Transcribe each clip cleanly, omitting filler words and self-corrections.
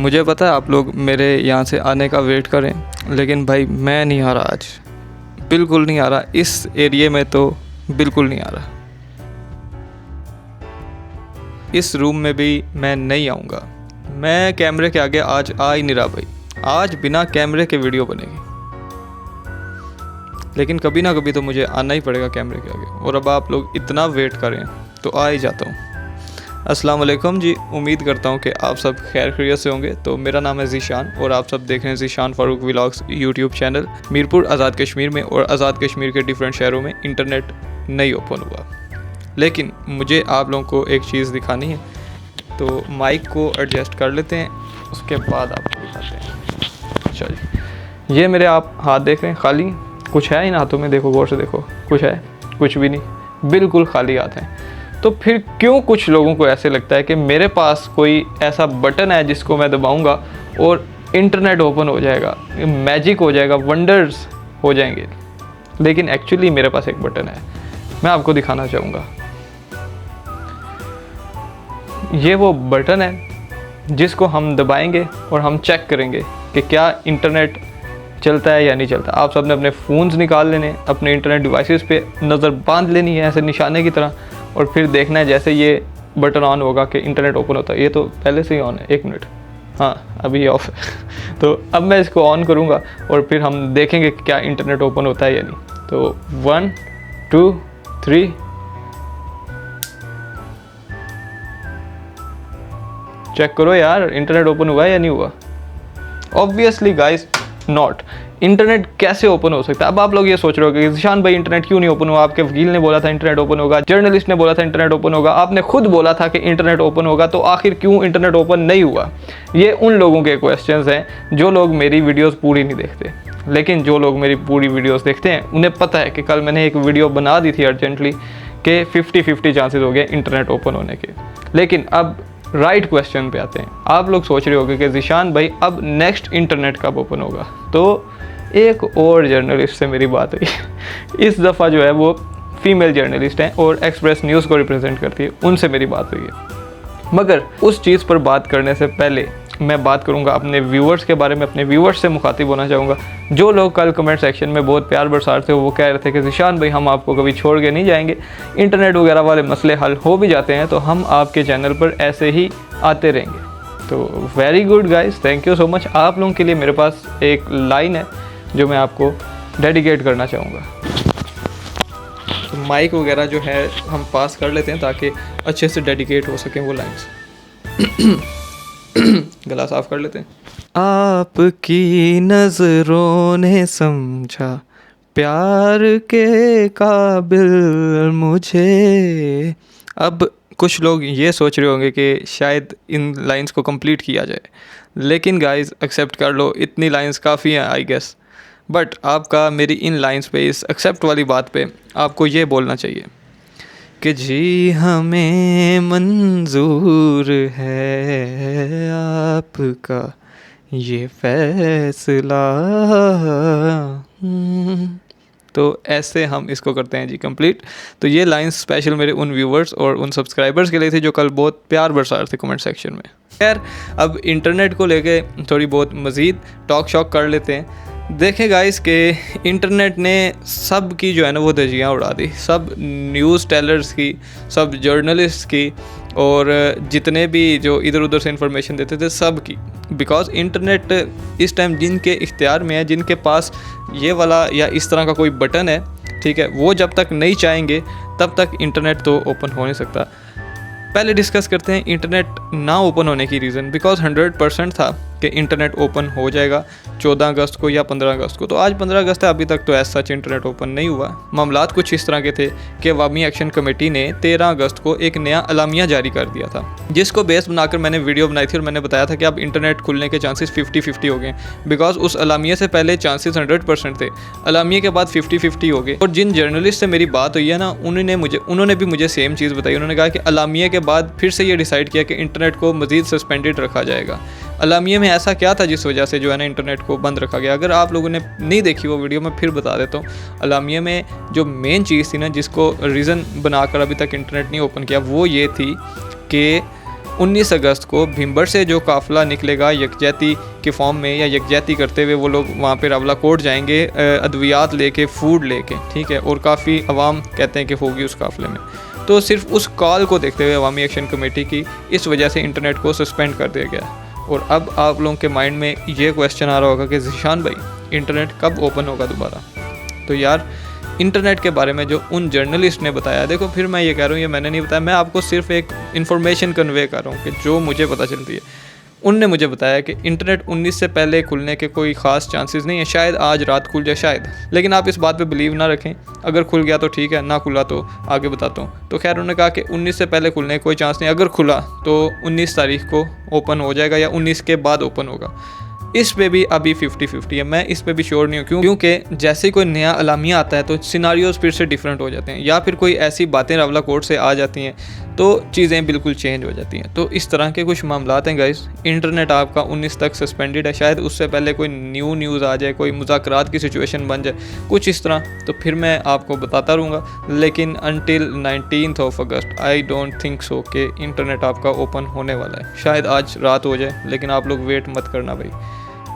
मुझे पता है आप लोग मेरे यहाँ से आने का वेट करें, लेकिन भाई मैं नहीं आ रहा आज, बिल्कुल नहीं आ रहा। इस एरिया में तो बिल्कुल नहीं आ रहा। इस रूम में भी मैं नहीं आऊँगा। मैं कैमरे के आगे आज आ ही नहीं रहा भाई। आज बिना कैमरे के वीडियो बनेगी, लेकिन कभी ना कभी तो मुझे आना ही पड़ेगा कैमरे के आगे। और अब आप लोग इतना वेट करें तो आ ही जाता हूँ। अस्सलाम वालेकुम जी, उम्मीद करता हूँ कि आप सब खैर खैरियत से होंगे। तो मेरा नाम है ज़ीशान और आप सब देख रहे हैं Zeeshan Farooq vlogs YouTube channel. Mirpur Azad Kashmir में और आज़ाद कश्मीर के डिफरेंट शहरों में इंटरनेट नहीं ओपन हुआ, लेकिन मुझे आप लोगों को एक चीज़ दिखानी है। तो माइक को एडजस्ट कर लेते हैं, उसके बाद आपको दिखाते हैं। अच्छा जी, ये मेरे आप हाथ देख रहे हैं, खाली कुछ है इन हाथों में? देखो, गौर से देखो, कुछ है? कुछ भी नहीं, बिल्कुल खाली हाथ हैं। तो फिर क्यों कुछ लोगों को ऐसे लगता है कि मेरे पास कोई ऐसा बटन है जिसको मैं दबाऊंगा और इंटरनेट ओपन हो जाएगा, मैजिक हो जाएगा, वंडर्स हो जाएंगे। लेकिन एक्चुअली मेरे पास एक बटन है, मैं आपको दिखाना चाहूँगा। ये वो बटन है जिसको हम दबाएंगे और हम चेक करेंगे कि क्या इंटरनेट चलता है या नहीं चलता। आप सबने अपने फ़ोन्स निकाल लेने, अपने इंटरनेट डिवाइसेस पे नज़र बांध लेनी है ऐसे निशाने की तरह, और फिर देखना है जैसे ये बटन ऑन होगा कि इंटरनेट ओपन होता है। ये तो पहले से ही ऑन है, 1 मिनट, हाँ अभी ये ऑफ है। तो अब मैं इसको ऑन करूँगा और फिर हम देखेंगे क्या इंटरनेट ओपन होता है या नहीं। तो 1 2 3, चेक करो यार, इंटरनेट ओपन हुआ है या नहीं हुआ। Obviously guys not. इंटरनेट कैसे ओपन हो सकता है? अब आप लोग ये सोच रहे हो कि ज़ीशान भाई इंटरनेट क्यों नहीं ओपन हुआ? आपके वकील ने बोला था इंटरनेट ओपन होगा, जर्नलिस्ट ने बोला था इंटरनेट ओपन होगा, आपने खुद बोला था कि इंटरनेट ओपन होगा, तो आखिर क्यों इंटरनेट ओपन नहीं हुआ? ये उन लोगों के क्वेश्चंस हैं जो लोग मेरी वीडियोज़ पूरी नहीं देखते। लेकिन जो लोग मेरी पूरी वीडियोज़ देखते हैं उन्हें पता है कि कल मैंने एक वीडियो बना दी थी अर्जेंटली कि 50-50 चांसेस हो गए इंटरनेट ओपन होने के। लेकिन अब राइट क्वेश्चन पे आते हैं। आप लोग सोच रहे होंगे कि ज़ीशान भाई अब नेक्स्ट इंटरनेट कब ओपन होगा? तो एक और जर्नलिस्ट से मेरी बात हुई। इस दफ़ा जो है वो फीमेल जर्नलिस्ट हैं और एक्सप्रेस न्यूज़ को रिप्रेजेंट करती है, उनसे मेरी बात हुई है। मगर उस चीज़ पर बात करने से पहले मैं बात करूंगा अपने व्यूअर्स के बारे में। अपने व्यूअर्स से मुखातिब होना चाहूँगा। जो लोग कल कमेंट सेक्शन में बहुत प्यार बरसा रहे थे, वो कह रहे थे कि ज़ीशान भाई हम आपको कभी छोड़ के नहीं जाएंगे, इंटरनेट वगैरह वाले मसले हल हो भी जाते हैं तो हम आपके चैनल पर ऐसे ही आते रहेंगे। तो very good guys, thank you so much. आप लोगों के लिए मेरे पास एक लाइन है जो मैं आपको डेडिकेट करना चाहूँगा। तो माइक वगैरह जो है हम पास कर लेते हैं ताकि अच्छे से डेडिकेट हो सकें वो लाइन्स। गला साफ कर लेते हैं। आपकी नज़रों ने समझा प्यार के काबिल मुझे। अब कुछ लोग ये सोच रहे होंगे कि शायद इन लाइंस को कंप्लीट किया जाए, लेकिन गाइस एक्सेप्ट कर लो, इतनी लाइंस काफ़ी हैं आई गेस। बट आपका मेरी इन लाइंस पे, इस एक्सेप्ट वाली बात पे आपको ये बोलना चाहिए कि जी हमें मंजूर है आपका ये फैसला। तो ऐसे हम इसको करते हैं जी कंप्लीट। तो ये लाइंस स्पेशल मेरे उन व्यूवर्स और उन सब्सक्राइबर्स के लिए थे जो कल बहुत प्यार बरसा रहे थे कमेंट सेक्शन में। खैर अब इंटरनेट को लेके थोड़ी बहुत मज़ीद टॉक शॉक कर लेते हैं। देखें गाइस के इंटरनेट ने सब की जो है ना वो धज्जियाँ उड़ा दी, सब न्यूज़ टेलर्स की, सब जर्नलिस्ट की, और जितने भी जो इधर उधर से इंफॉर्मेशन देते थे सब की। बिकॉज इंटरनेट इस टाइम जिनके इख्तियार में है, जिनके पास ये वाला या इस तरह का कोई बटन है, ठीक है, वो जब तक नहीं चाहेंगे तब तक इंटरनेट तो ओपन हो नहीं सकता। पहले डिस्कस करते हैं इंटरनेट ना ओपन होने की रीज़न। बिकॉज 100% था कि इंटरनेट ओपन हो जाएगा 14 अगस्त को या 15 अगस्त को। तो आज 15 अगस्त है, अभी तक तो ऐसा सच इंटरनेट ओपन नहीं हुआ। मामलात कुछ इस तरह के थे कि अवामी एक्शन कमेटी ने 13 अगस्त को एक नया अलामिया जारी कर दिया था, जिसको बेस बनाकर मैंने वीडियो बनाई थी और मैंने बताया था कि अब इंटरनेट खुलने के चांसेस 50-50 हो गए। बिकॉज उस अलामिया से पहले चांसेस 100% थे, अलामिया के बाद 50-50 हो गए। और जिन जर्नलिस्ट से मेरी बात हुई है ना, उन्होंने भी मुझे सेम चीज़ बताई। उन्होंने कहा कि अलामिया के बाद फिर से ये डिसाइड किया कि इंटरनेट को मज़ीद सस्पेंडेड रखा जाएगा। अलामिया में ऐसा क्या था जिस वजह से जो है ना इंटरनेट को बंद रखा गया? अगर आप लोगों ने नहीं देखी वो वीडियो, मैं फिर बता देता हूँ। अलामिया में जो मेन चीज़ थी ना, जिसको रीज़न बनाकर अभी तक इंटरनेट नहीं ओपन किया, वो ये थी कि 19 अगस्त को भीमबर से जो काफ़िला निकलेगा यकजहती के फॉर्म में या यकजहती करते हुए, वो लोग वहाँ पे रावला कोट जाएंगे अद्वियात लेके, फूड लेके, ठीक है। और काफ़ी अवाम कहते हैं कि होगी उस काफ़िले में। तो सिर्फ उस कॉल को देखते हुए अवामी एक्शन कमेटी की इस वजह से इंटरनेट को सस्पेंड कर दिया गया। और अब आप लोगों के माइंड में ये क्वेश्चन आ रहा होगा कि ज़ीशान भाई इंटरनेट कब ओपन होगा दोबारा। तो यार इंटरनेट के बारे में जो उन जर्नलिस्ट ने बताया, देखो फिर मैं ये कह रहा हूँ, ये मैंने नहीं बताया, मैं आपको सिर्फ एक इन्फॉर्मेशन कन्वे कर रहा हूँ कि जो मुझे पता चलती है। उनने मुझे बताया कि इंटरनेट 19 से पहले खुलने के कोई ख़ास चांसेस नहीं है, शायद आज रात खुल जाए शायद, लेकिन आप इस बात पे बिलीव ना रखें। अगर खुल गया तो ठीक है, ना खुला तो आगे बताता हूँ। तो खैर उन्होंने कहा कि 19 से पहले खुलने का कोई चांस नहीं, अगर खुला तो 19 तारीख को ओपन हो जाएगा या 19 के बाद ओपन होगा। इस पे भी अभी 50-50 है, मैं इस पे भी श्योर नहीं हूँ, क्योंकि जैसे कोई नया अलामिया आता है तो सिनारियोज फिर से डिफरेंट हो जाते हैं, या फिर कोई ऐसी बातें रावला कोर्ट से आ जाती हैं तो चीज़ें बिल्कुल चेंज हो जाती हैं। तो इस तरह के कुछ मामलात हैं गाइस। इंटरनेट आपका 19 तक सस्पेंडेड है, शायद उससे पहले कोई न्यूज़ आ जाए, कोई मुज़ाकरात की सिचुएशन बन जाए, कुछ इस तरह, तो फिर मैं आपको बताता रहूँगा। लेकिन until 19 August I don't think so कि इंटरनेट आपका ओपन होने वाला है। शायद आज रात हो जाए, लेकिन आप लोग वेट मत करना भाई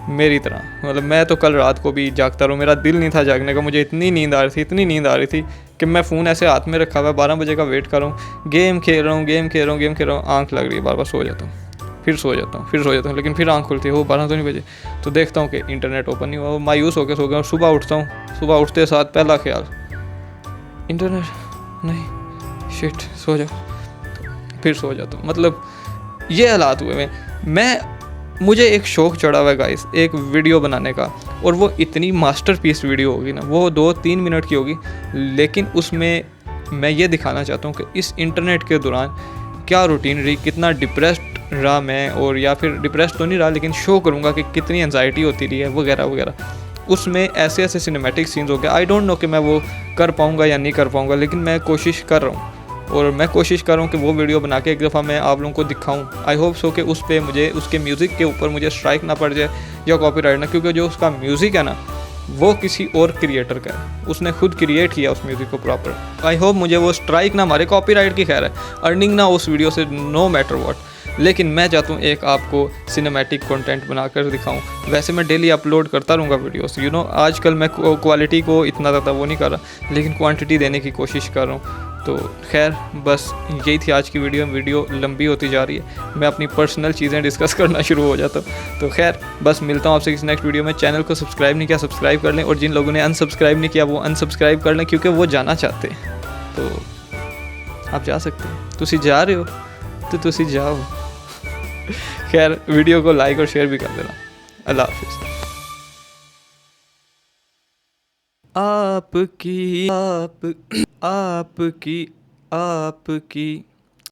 मेरी तरह। मतलब मैं तो कल रात को भी जागता रहा, मेरा दिल नहीं था जागने का, मुझे इतनी नींद आ रही थी कि मैं फ़ोन ऐसे हाथ में रखा हुआ 12 बजे का वेट कर रहा हूँ, गेम खेल रहा हूँ, आँख लग रही है, बार बार सो जाता हूँ, फिर सो जाता हूँ, लेकिन फिर आँख खुलती है वो 12 तो नहीं बजे, तो देखता हूँ कि इंटरनेट ओपन नहीं हुआ, मायूस होकर सो गया। सुबह उठता हूँ, सुबह उठते साथ पहला ख्याल इंटरनेट नहीं, शिट, सो जाओ, फिर सो जाता हूँ। मतलब ये हालात हुए मैं मुझे एक शौक़ चढ़ा हुआ है गाइस एक वीडियो बनाने का, और वो इतनी मास्टरपीस वीडियो होगी ना, वो 2-3 मिनट की होगी, लेकिन उसमें मैं ये दिखाना चाहता हूँ कि इस इंटरनेट के दौरान क्या रूटीन रही, कितना डिप्रेस्ड रहा मैं, और या फिर डिप्रेस्ड तो नहीं रहा, लेकिन शो करूँगा कि कितनी एंजाइटी होती रही है वगैरह वगैरह। उसमें ऐसे ऐसे सिनेमैटिक सीन्स हो गए, आई डोंट नो कि मैं वो कर पाऊँगा या नहीं कर पाऊँगा, लेकिन मैं कोशिश कर रहा हूँ, और मैं कोशिश कर रहा हूँ कि वो वीडियो बना के एक दफ़ा मैं आप लोगों को दिखाऊँ। आई होप सो कि उस पर मुझे उसके म्यूज़िक के ऊपर मुझे स्ट्राइक ना पड़ जाए या कॉपीराइट ना, क्योंकि जो उसका म्यूज़िक है ना वो किसी और क्रिएटर का है, उसने खुद क्रिएट किया उस म्यूज़िक को प्रॉपर। आई होप मुझे वो स्ट्राइक ना मारे, कॉपीराइट की खैर है, अर्निंग ना उस वीडियो से, नो मैटर व्हाट, लेकिन मैं चाहता हूँ एक आपको सिनेमैटिक कंटेंट बनाकर दिखाऊं। वैसे मैं डेली अपलोड करता रहूँगा वीडियोस, आजकल मैं क्वालिटी को इतना ज़्यादा वो नहीं कर रहा, लेकिन क्वांटिटी देने की कोशिश कर रहा हूँ। तो खैर बस यही थी आज की वीडियो लंबी होती जा रही है, मैं अपनी पर्सनल चीज़ें डिस्कस करना शुरू हो जाता हूँ। तो खैर बस मिलता हूँ आपसे किसी नेक्स्ट वीडियो में। चैनल को सब्सक्राइब नहीं किया, सब्सक्राइब कर लें, और जिन लोगों ने अनसब्सक्राइब नहीं किया वो अनसब्सक्राइब कर लें, क्योंकि वो जाना चाहते हैं। तो आप जा सकते हैं, तुसी जा रहे हो तो तुसी जाओ। खैर वीडियो को लाइक और शेयर भी कर देना। अल्लाह हाफिज़। आपकी